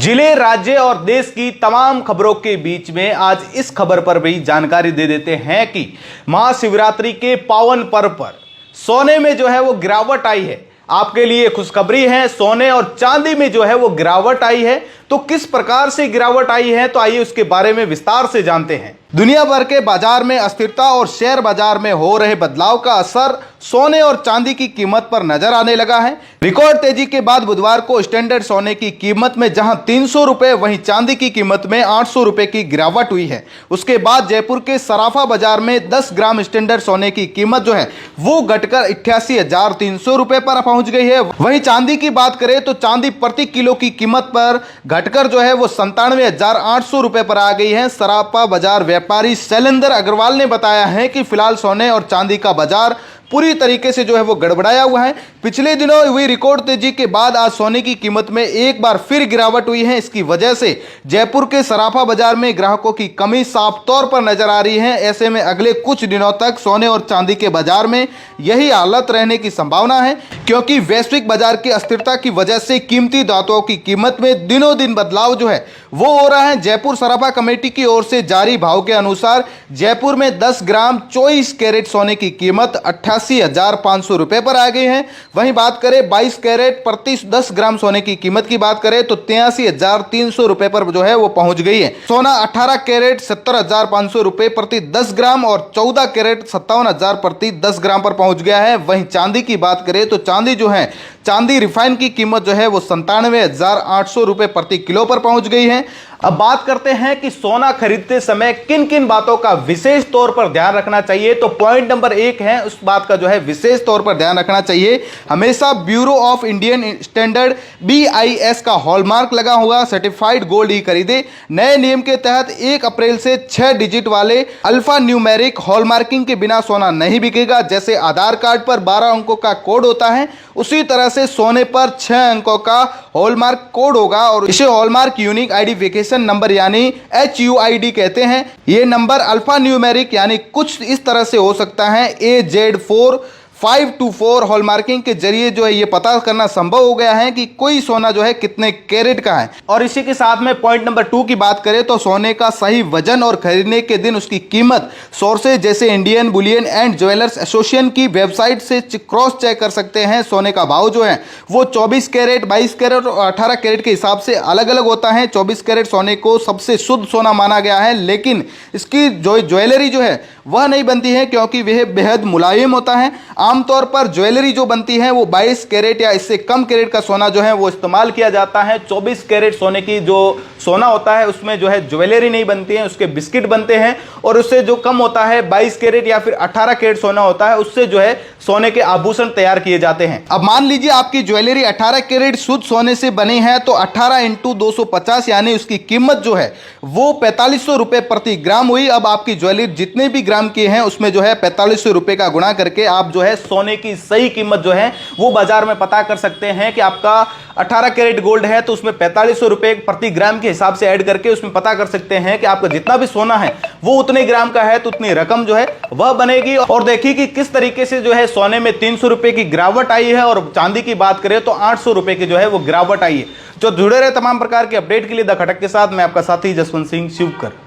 जिले, राज्य और देश की तमाम खबरों के बीच में आज इस खबर पर भी जानकारी दे देते हैं कि महाशिवरात्रि के पावन पर्व पर सोने में जो है वो गिरावट आई है। आपके लिए खुशखबरी है, सोने और चांदी में जो है वो गिरावट आई है। तो किस प्रकार से गिरावट आई है, तो आइए उसके बारे में विस्तार से जानते हैं। दुनिया भर के बाजार में अस्थिरता और शेयर बाजार में हो रहे बदलाव का असर सोने और चांदी की कीमत पर नजर आने लगा है। रिकॉर्ड तेजी के बाद बुधवार को स्टैंडर्ड सोने की कीमत में जहां 300 रुपए, वहीं चांदी की कीमत में 800 रुपए की गिरावट हुई है। उसके बाद जयपुर के सराफा बाजार में 10 ग्राम स्टैंडर्ड सोने की कीमत जो है वो घटकर 88,300 रुपए पर पहुंच गई है। वहीं चांदी की बात करें तो चांदी प्रति किलो की कीमत पर घटकर जो है वो 97,800 रुपए पर आ गई है। सराफा बाजार व्यापारी शैलेंद्र अग्रवाल ने बताया है कि फिलहाल सोने और चांदी का बाजार पूरी तरीके से जो है वो गड़बड़ाया हुआ है। पिछले दिनों हुई रिकॉर्ड तेजी के बाद आज सोने की कीमत में एक बार फिर गिरावट हुई है। इसकी वजह से जयपुर के सराफा बाजार में ग्राहकों की कमी साफ तौर पर नजर आ रही है। ऐसे में अगले कुछ दिनों तक सोने और चांदी के बाजार में यही हालत रहने की संभावना है, क्योंकि वैश्विक बाजार की अस्थिरता की वजह से कीमती धातुओं की कीमत में दिनों दिन बदलाव जो है वो हो रहा है। जयपुर सराफा कमेटी की ओर से जारी भाव के अनुसार जयपुर में 10 ग्राम 24 कैरेट सोने की कीमत 88,500 रुपए पर आ गई है। वहीं बात करें 22 कैरेट प्रति 10 ग्राम सोने की कीमत की बात करें तो 83,300 रुपए पर जो है वो पहुंच गई है। सोना 18 कैरेट 70,500 रुपए प्रति 10 ग्राम और 14 कैरेट 57,000 प्रति 10 ग्राम पर पहुंच गया है। वहीं चांदी की बात करें तो चांदी जो है, चांदी रिफाइन की कीमत जो है वो 97,800 रुपए प्रति किलो पर पहुंच गई है। अब बात करते हैं कि सोना खरीदते समय किन किन बातों का विशेष तौर पर ध्यान रखना चाहिए। तो पॉइंट नंबर 1 है, उस बात का जो है विशेष तौर पर ध्यान रखना चाहिए, हमेशा bureau of Indian standard BIS का हॉलमार्क लगा हुआ सर्टिफाइड गोल्ड ही खरीदे। नए नियम के तहत 1 अप्रैल से 6 डिजिट वाले अल्फा न्यूमेरिक हॉलमार्किंग के बिना सोना नहीं बिकेगा। जैसे आधार कार्ड पर 12 अंकों का कोड होता है, उसी तरह से सोने पर 6 अंकों का हॉलमार्क कोड होगा और इसे हॉलमार्क यूनिक आइडेंटिफिकेशन नंबर यानी HUID कहते हैं। यह नंबर अल्फा न्यूमेरिक यानी कुछ इस तरह से हो सकता है AZ4524। हॉलमार्किंग के जरिए जो है ये पता करना संभव हो गया है कि कोई सोना जो है कितने कैरेट का है। और इसी के साथ में पॉइंट नंबर 2 की बात करें तो सोने का सही वजन और खरीदने के दिन उसकी कीमत सोर्सेज जैसे Indian Boolean and jewellers association की वेबसाइट से क्रॉस चेक कर सकते हैं। सोने का भाव जो है वो 24 कैरेट, 22 कैरेट और 18 कैरेट के हिसाब से अलग अलग होता है। 24 कैरेट सोने को सबसे शुद्ध सोना माना गया है, लेकिन इसकी जो ज्वेलरी जो है वह नहीं बनती है, क्योंकि वह बेहद मुलायम होता है। आमतौर पर ज्वेलरी जो बनती है वो 22 कैरेट या इससे कम कैरेट का सोना जो है वो इस्तेमाल किया जाता है। 24 कैरेट सोने की जो सोना होता है उसमें जो है ज्वेलरी नहीं बनती है, उसके बिस्किट बनते हैं। और उससे जो कम होता है 22 कैरेट या फिर 18 कैरेट सोना होता है, उससे जो है सोने के आभूषण तैयार किए जाते हैं। अब मान लीजिए आपकी ज्वेलरी 18 कैरेट शुद्ध सोने से बनी है, तो 18 × 250 यानी उसकी कीमत जो है वो 4500 रुपए प्रति ग्राम हुई। अब आपकी ज्वेलरी जितने भी ग्राम की है उसमें जो है 4500 रुपए का गुणा करके आप जो है सोने की सही कीमत जो है वो बाजार में पता कर सकते हैं कि आपका 18 कैरेट गोल्ड है तो उसमें 4500 रुपए प्रति ग्राम के हिसाब से ऐड करके उसमें पता कर सकते हैं कि आपका जितना भी सोना है वो उतने ग्राम का है, तो उतनी रकम जो है वह बनेगी। और देखिए कि किस तरीके से जो है सोने में 300 रुपए की गिरावट आई है और चांदी की बात करें तो 800 रुपए की जो है वो गिरावट आई है। जो जुड़े रहे तमाम प्रकार के अपडेट के लिए द खटक के साथ मैं आपका साथी जसवंत सिंह शिवकर।